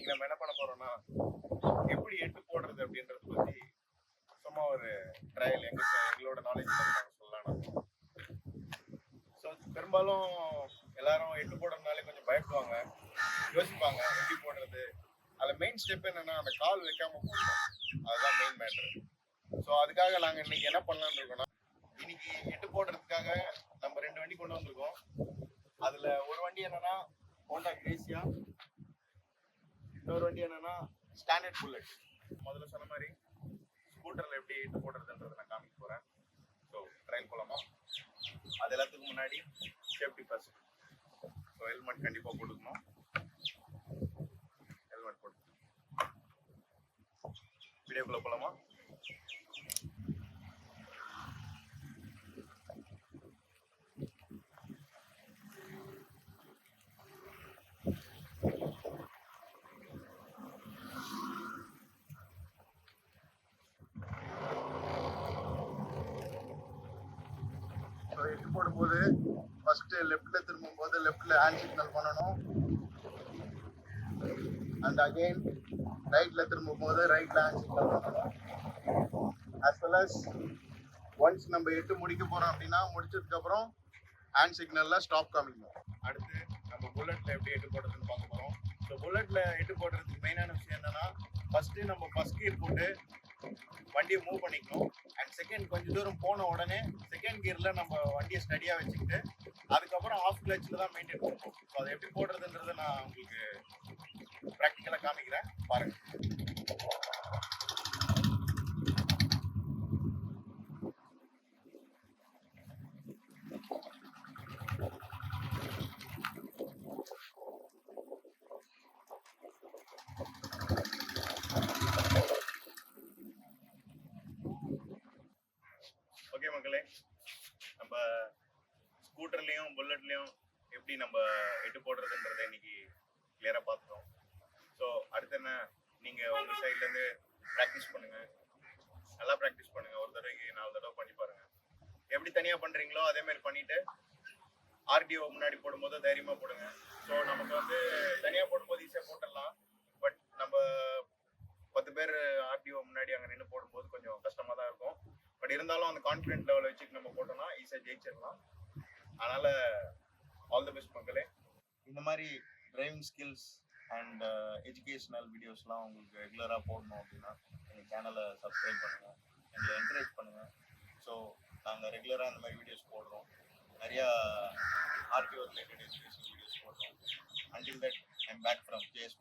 இன்னைக்கு நம்ம என்ன பண்ண போறோம்னா எப்படி எட்டு போடுறது அப்படின்றத பத்தி சும்மா ஒரு ட்ரையல் எங்களோட நாலேஜ் நாங்கள் சொல்லலாம். ஸோ பெரும்பாலும் எல்லாரும் எட்டு போடுறதுனாலே கொஞ்சம் பயப்படுவாங்க, யோசிப்பாங்க எப்படி போடுறது. அதில் மெயின் ஸ்டெப் என்னன்னா அந்த கால் வைக்காம போடணும், அதுதான் மெயின் மேட்டர். ஸோ அதுக்காக நாங்கள் இன்னைக்கு என்ன பண்ணலான்னு இருக்கோம்னா, இன்னைக்கு எட்டு போடுறதுக்காக நம்ம 2 வண்டி கொண்டு வந்திருக்கோம். அதுல ஒரு வண்டி என்னன்னா ஹோண்டா கிரேசியா, இன்னொரு வண்டி என்னன்னா ஸ்டாண்டர்ட் புல்லட். முதல்ல சொன்ன மாதிரி ஸ்கூட்டர்ல எப்படி எட்டு போடுறதுன்றதை நான் காமிக்க போறேன். ஸோ ட்ரையல் போலாமா? அது எல்லாத்துக்கும் முன்னாடி சேஃப்டி ஃபர்ஸ்ட். ஸோ ஹெல்மெட் கண்டிப்பாக போட்டுக்கணும். ஹெல்மெட் போட்டு வீடியோக்குள்ள போலாமா? எட்டு போடும்போது ஃபர்ஸ்ட் லெஃப்ட்ல திரும்பும் போது லெஃப்ட்ல ஹேண்ட் சிக்னல் பண்ணணும். அண்ட் அகைன் ரைட்ல திரும்பும் போது ரைட்ல ஹேண்ட் சிக்னல் பண்ணணும். ஆஸ் வெல் அஸ் ஒன்ஸ் நம்ம எட்டு முடிக்க போறோம் அப்படின்னா முடிச்சதுக்கு அப்புறம் ஹேண்ட் சிக்னல்ல ஸ்டாப் காமிக்கணும். அடுத்து நம்ம புல்லட்ல எப்படி எட்டு போடுறதுன்னு பார்க்க போறோம். ஸோ புல்லட்ல எட்டு போடுறதுக்கு மெயினான விஷயம் என்னன்னா, ஃபர்ஸ்ட் நம்ம ஃபர்ஸ்ட் கியர் போட்டு வண்டியை மூவ் பண்ணிக்கணும். அண்ட் செகண்ட் கொஞ்சம் தூரம் போன உடனே செகண்ட் கியர்ல நம்ம வண்டியை ஸ்டடியா வச்சுக்கிட்டு அதுக்கப்புறம் ஆஃப் கிளச்சில் தான் மெயின்டைன் பண்ணணும். ஸோ அதை எப்படி போடுறதுன்றதை நான் உங்களுக்கு ப்ராக்டிக்கலாக காமிக்கிறேன், பாருங்க. ஓகே மக்களே, நம்ம ஸ்கூட்டர்லேயும் புல்லட்லேயும் எப்படி நம்ம எட்டு போடுறதுன்றதை இன்னைக்கு கிளியராக பார்த்துட்டோம். ஸோ அடுத்து என்ன, நீங்கள் உங்கள் சைட்லேருந்து ப்ராக்டிஸ் பண்ணுங்கள், நல்லா ப்ராக்டிஸ் பண்ணுங்கள். ஒரு தடவைக்கு 4 தடவை பண்ணி பாருங்கள். எப்படி தனியாக பண்ணுறீங்களோ அதேமாதிரி பண்ணிவிட்டு ஆர்டிஓ முன்னாடி போடும்போது தைரியமாக போடுங்க. ஸோ நமக்கு தனியாக போடும்போது ஈஸியாக போட்டுடலாம். பட் நம்ம 10 பேர் ஆர்டிஓ முன்னாடி அங்கே நின்று போடும்போது கொஞ்சம் கஷ்டமாக தான் இருக்கும். பட் இருந்தாலும் அந்த கான்ஃபிடென்ட் லெவலை வச்சுட்டு நம்ம போட்டோம்னா ஈஸியாக ஜெயிச்சிடலாம். அதனால் ஆல் தி பெஸ்ட் மக்களே. இந்த மாதிரி டிரைவிங் ஸ்கில்ஸ் அண்ட் எஜுகேஷ்னல் வீடியோஸ்லாம் உங்களுக்கு ரெகுலராக போடணும் அப்படின்னா எங்கள் சேனலை சப்ஸ்கிரைப் பண்ணுங்கள், எங்களை என்கரேஜ் பண்ணுங்கள். ஸோ நாங்கள் ரெகுலராக இந்த மாதிரி வீடியோஸ் போடுறோம், நிறையா ஆர்டிஓ ரிலேட்டட் எஜுகேஷன் வீடியோஸ் போடுறோம். Until that, I'm back from JS.